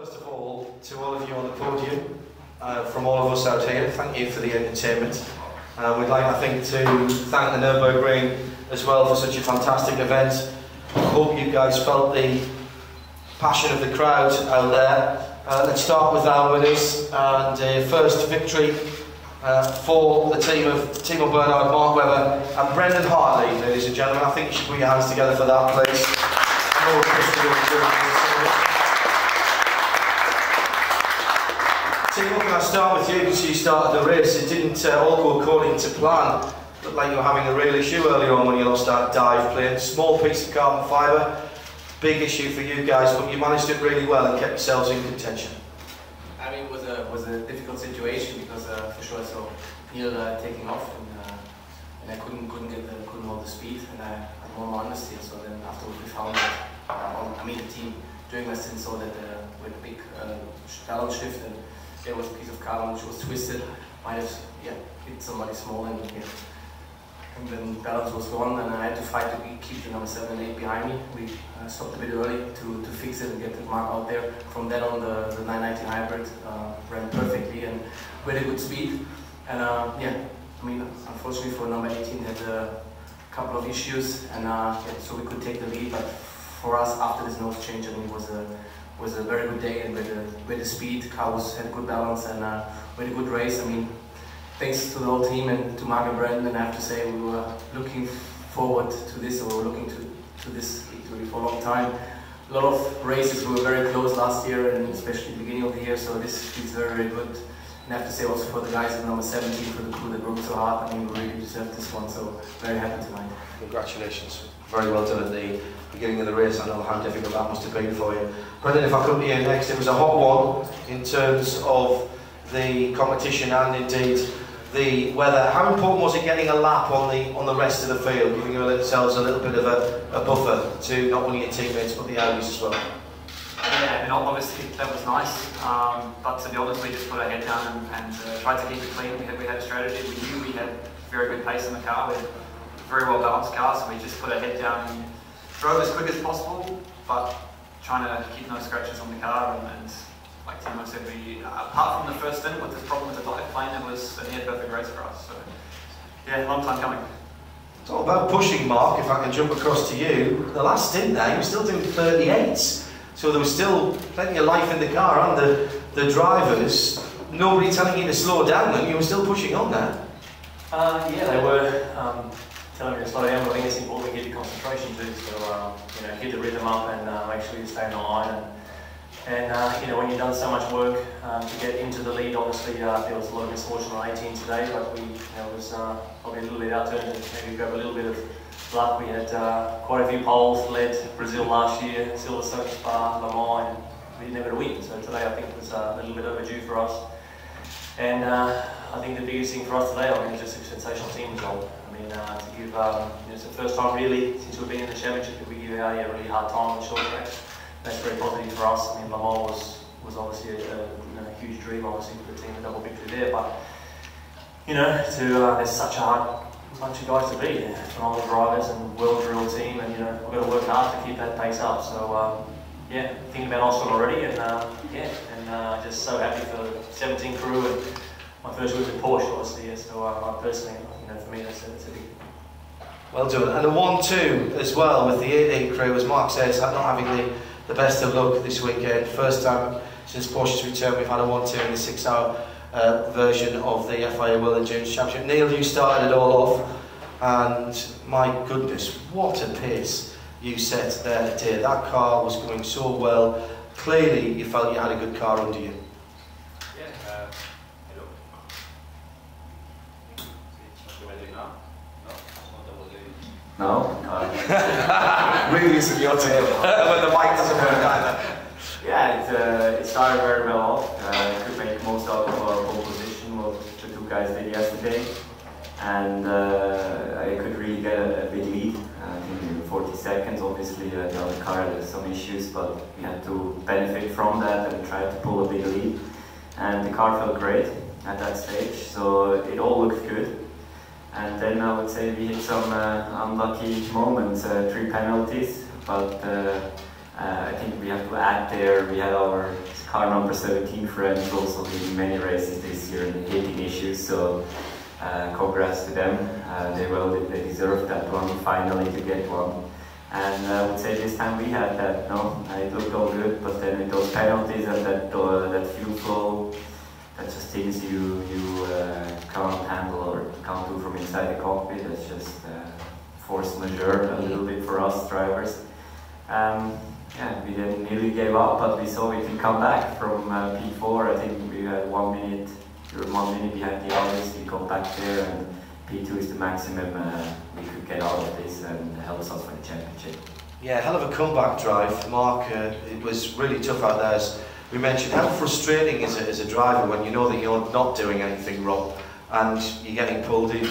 First of all, to all of you on the podium, from all of us out here, thank you for the entertainment. We'd like, I think, to thank the Nürburgring as well for such a fantastic event. I hope you guys felt the passion of the crowd out there. Let's start with our winners, and first victory for the team of Bernard, Mark Webber and Brendan Hartley, ladies and gentlemen. I think you should put your hands together for that, please. Team, can I start with you because you started the race? It didn't all go according to plan. Looked like you were having a real issue earlier on when you lost that dive plane. Small piece of carbon fibre, big issue for you guys, but you managed it really well and kept yourselves in contention. I mean, it was a difficult situation because for sure I saw Neil taking off and I couldn't hold the speed, and I had more honesty. So then afterwards we found that the team during my stint saw that with a big balance shift, and there was a piece of carbon which was twisted, might have hit somebody small, and then balance was gone, and I had to fight to keep the number 7 and 8 behind me. We stopped a bit early to fix it and get the mark out there. From then on, the 990 hybrid ran perfectly and with a good speed. And unfortunately for number 18, they had a couple of issues, and so we could take the lead. But for us, after this nose change, it was a very good day, and with the speed, car had good balance, and with a good race. I mean, thanks to the whole team and to Mark and Brendan, I have to say we were looking forward to this, or we were looking to this victory for a long time. A lot of races were very close last year, and especially the beginning of the year, so this is very, very good. And I have to say also for the guys at number 17, for the crew that worked so hard, I mean, we really deserved this one, so very happy tonight. Congratulations. Very well done at the beginning of the race. I know how difficult that must have been for you. Brendan, if I come to you next, it was a hot one in terms of the competition and indeed the weather. How important was it getting a lap on the rest of the field, giving yourselves a little bit of a buffer to not only your teammates but the Audis as well? Yeah, and obviously that was nice, but to be honest, we just put our head down and tried to keep it clean. We had a strategy. We knew we had very good pace in the car. We had a very well balanced car, so we just put our head down and drove as quick as possible, but trying to keep no scratches on the car. And like Timo said, apart from the first stint with this problem with the dive plane, it was a near perfect race for us. So yeah, long time coming. It's all about pushing, Mark. If I can jump across to you, the last stint there, you were still doing 38s. So there was still plenty of life in the car and the drivers. Nobody telling you to slow down, and you were still pushing on there. Yeah, they were telling me to slow down, but I think it's important to keep your concentration too. So keep the rhythm up and make sure you stay in the line. And when you've done so much work to get into the lead, obviously there was a lot of misfortune on 18 today, but we it was probably a little bit out turned and maybe grab a little bit of luck. We had quite a few poles, led Brazil last year, Silver Circuit Spa, Le Mans, and we never win. So today I think it was a little bit overdue for us. And I think the biggest thing for us today, I mean, just a sensational team result. I mean, to give, it's the first time really since we've been in the championship that we give out a really hard time on the short track. That's very positive for us. I mean, Le Mans was obviously a huge dream, obviously, for the team, a double victory there. But there's such a hard bunch of guys to beat, phenomenal drivers and well-drilled team, and we've got to work hard to keep that pace up. So thinking about Oscar already, and just so happy for the 17 crew and my first week with Porsche, obviously. So personally, for me, that's a big. Well done. And a 1-2 as well with the 18 crew, as Mark says, not having the best of luck this weekend. First time since Porsche's return we've had a 1-2 in the 6-hour version of the FIA World Endurance Championship. Neil, you started it all off, and my goodness, what a pace you set there today. That car was going so well. Clearly you felt you had a good car under you. Yeah, hello. No? Really isn't your turn when the mic doesn't work either. Yeah, it started very well off. Could make most out of our pole position, what the two guys did yesterday. And I could really get a big lead. I think in 40 seconds, obviously the other car had some issues, but we had to benefit from that and try to pull a big lead. And the car felt great at that stage, so it all looked good. And then I would say we hit some unlucky moments, 3 penalties, but I think we have to add there, we had our car number 17 friends also leading many races this year and hitting issues, so congrats to them. They deserved that one finally to get one. And I would say this time we had that, no, it looked all good, but then with those penalties and that fuel flow, that's just things you can't handle or can't do from inside the cockpit. That's just force majeure a little bit for us drivers. Yeah, we then nearly gave up, but we saw we can come back from P4. I think we had 1 minute, we were 1 minute behind the others. We got back there, and P2 is the maximum we could get out of this and helps us for the championship. Yeah, hell of a comeback drive, Mark. It was really tough out there. As we mentioned, how frustrating is it as a driver when you know that you're not doing anything wrong and you're getting pulled in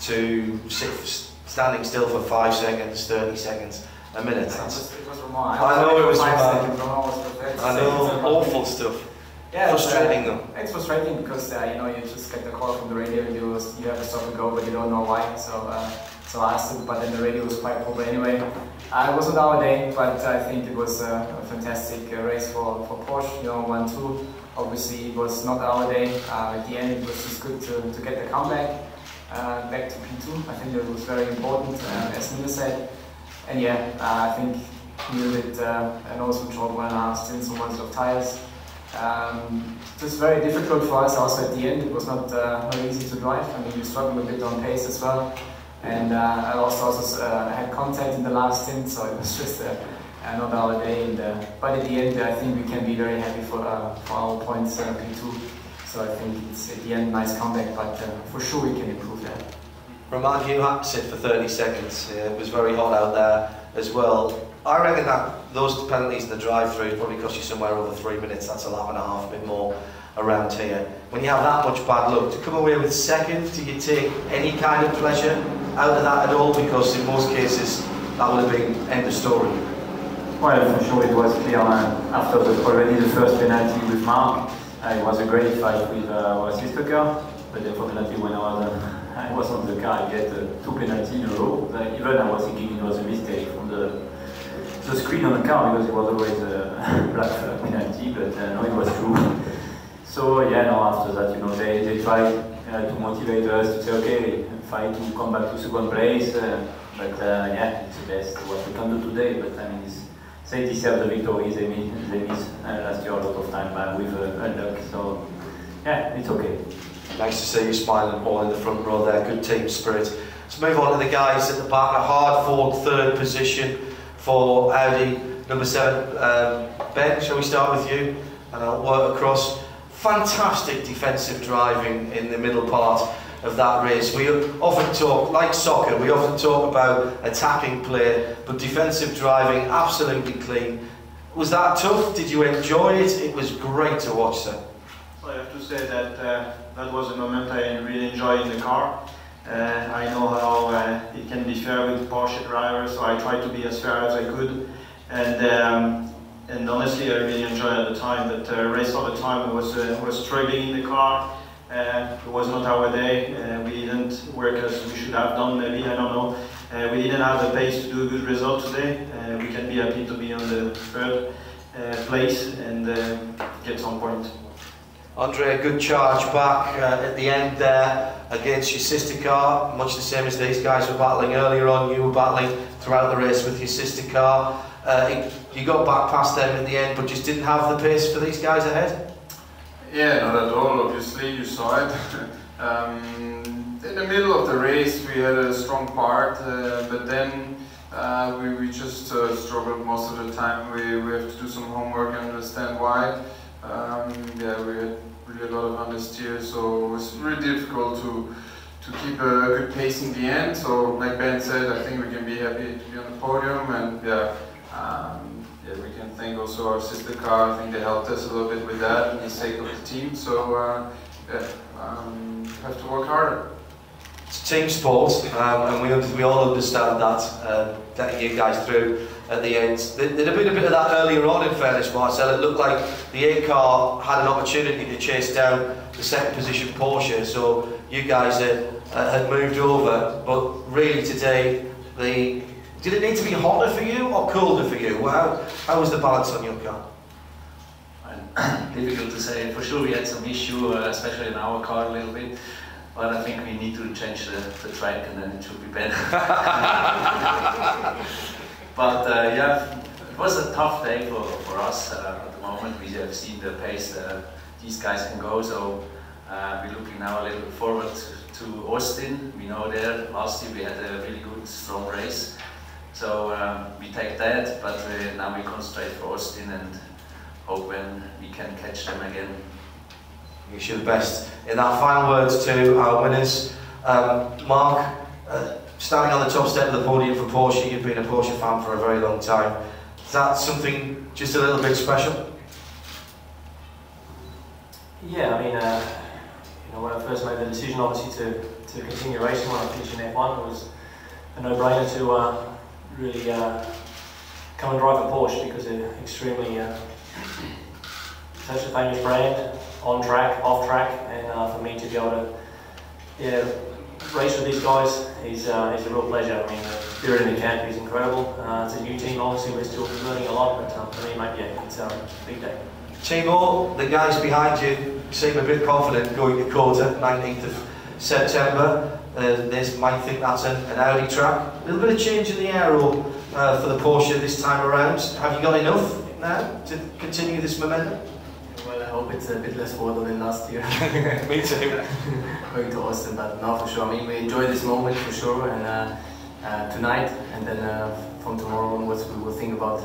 to standing still for 5 seconds, 30 seconds, a minute. It was Romain. I know it was Romain. I know, awful stuff. Yeah, frustrating though. It's frustrating because you know, you just get the call from the radio and you have to stop and go, but you don't know why. So I asked him, but then the radio was quite poor anyway. It wasn't our day, but I think it was a fantastic race for Porsche. You know, 1-2. Obviously, it was not our day. At the end, it was just good to get the comeback back to P2. I think that was very important, as Neil said. And yeah, I think Neil did an awesome job when still so much of tires. It was very difficult for us also at the end. It was not very easy to drive. I mean, we struggled a bit on pace as well. And I also had contact in the last stint, so it was just not our day. And, but at the end, I think we can be very happy for our points P2. So I think it's at the end nice comeback, but for sure we can improve that. Romain, you had to sit for 30 seconds. It was very hot out there as well. I reckon that those penalties in the drive-through probably cost you somewhere over 3 minutes. That's a lap and a half, a bit more around here. When you have that much bad luck, to come away with second, do you take any kind of pleasure out of that at all? Because in most cases, that would have been end of story. Well, for sure it was clear after already the first penalty with Mark. It was a great fight with our sister car, but unfortunately when I was on the car, I get 2 penalties in a row. Even I was thinking it was a mistake from the screen on the car, because it was always a black penalty, but no, it was true. So yeah, no, after that, you know, they tried to motivate us to say, okay, fight to come back to second place, but yeah, it's the best what we can do today. But I mean, they deserve the victory. They missed last year a lot of time with luck. So yeah, it's okay. Nice to see you smiling all in the front row there. Good team spirit. Let's move on to the guys at the back. A hard-fought third position for Audi number 7. Ben, shall we start with you? And I'll work across. Fantastic defensive driving in the middle part of that race. We often talk, like soccer, we often talk about attacking play, but defensive driving absolutely clean. Was that tough? Did you enjoy it? It was great to watch, sir. Well, I have to say that that was a moment I really enjoyed in the car. I know how it can be fair with Porsche drivers, so I tried to be as fair as I could. And honestly, I really enjoyed it at the time. But the rest of the time, I was struggling in the car. It was not our day. We didn't work as we should have done. Maybe, I don't know. We didn't have the pace to do a good result today. We can be happy to be on the 3rd place and get some point. Andre, a good charge back at the end there against your sister car, much the same as these guys were battling earlier on. You were battling throughout the race with your sister car. You got back past them at the end, but just didn't have the pace for these guys ahead? Yeah, not at all, obviously, you saw it. In the middle of the race we had a strong part, but then we just struggled most of the time. We have to do some homework and understand why. Yeah, we had really a lot of understeer, so it was really difficult to keep a good pace in the end. So, like Ben said, I think we can be happy to be on the podium, and yeah, we can thank also our sister car. I think they helped us a little bit with that in the sake of the team. So, have to work harder. It's team sport, and we all understand that, getting you guys through at the end. There'd have been a bit of that earlier on, in fairness, Marcel. It looked like the A car had an opportunity to chase down the 2nd position Porsche, so you guys had moved over, but really today the Did it need to be hotter for you or colder for you? Well, how was the balance on your car? Difficult to say. For sure we had some issue, especially in our car a little bit. But I think we need to change the track and then it should be better. But yeah, it was a tough day for us at the moment. We have seen the pace these guys can go, so we're looking now a little bit forward to Austin. We know there last year we had a really good, strong race. So we take that, but now we concentrate for Austin and hope when we can catch them again. Wish you the best. In our final words to our winners, Mark, standing on the top step of the podium for Porsche, you've been a Porsche fan for a very long time. Is that something just a little bit special? Yeah, I mean, you know, when I first made the decision, obviously, to continue racing when I finished in F1, it was a no-brainer to really come and drive a Porsche because they're extremely such a famous brand, on track, off track, and for me to be able to race with these guys is a real pleasure. I mean, the spirit in the camp is incredible. It's a new team, obviously, we're still learning a lot, but for me, mate, yeah, it's a big day. Timo, the guys behind you seem a bit confident going to quarter, 19th of September. They might think that's an Audi track. A little bit of change in the aero for the Porsche this time around. Have you got enough now to continue this momentum? Well, I hope it's a bit less water than last year. Me too. Going to Austin, but no, for sure. I mean, we enjoy this moment for sure, and tonight, and then from tomorrow onwards, we will think about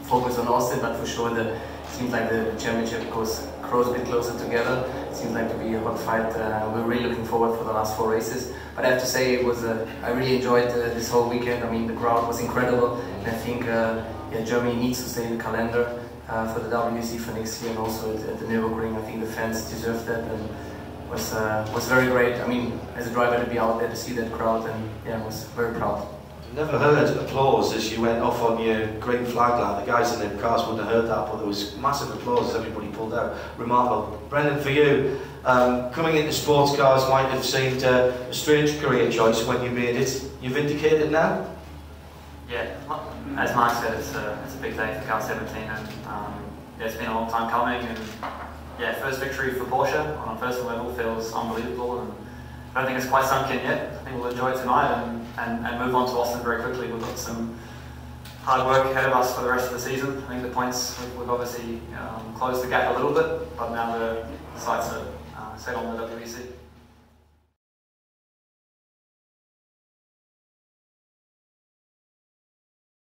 focus on Austin. But for sure, it seems like the championship grows a bit closer together. It seems like to be a hot fight. We're really looking forward for the last 4 races. But I have to say, it was I really enjoyed this whole weekend. I mean, the crowd was incredible, and I think yeah, Germany needs to stay in the calendar for the WEC for next year, and also at the Nürburgring. I think the fans deserve that, and was very great. I mean, as a driver to be out there to see that crowd, and yeah, I was very proud. Never heard applause as you went off on your green flag lap. The guys in the cars wouldn't have heard that, but there was massive applause as everybody pulled out. Remarkable. Brendan, for you, coming into sports cars might have seemed a strange career choice when you made it. You've indicated now? Yeah, as Mark said, it's a big day for Car 17, and yeah, it's been a long time coming. And yeah, first victory for Porsche on a personal level feels unbelievable, and I don't think it's quite sunk in yet. I think we'll enjoy it tonight and move on to Austin very quickly. We've got some hard work ahead of us for the rest of the season. I think the points, we've obviously closed the gap a little bit, but now the sights are set on the WEC.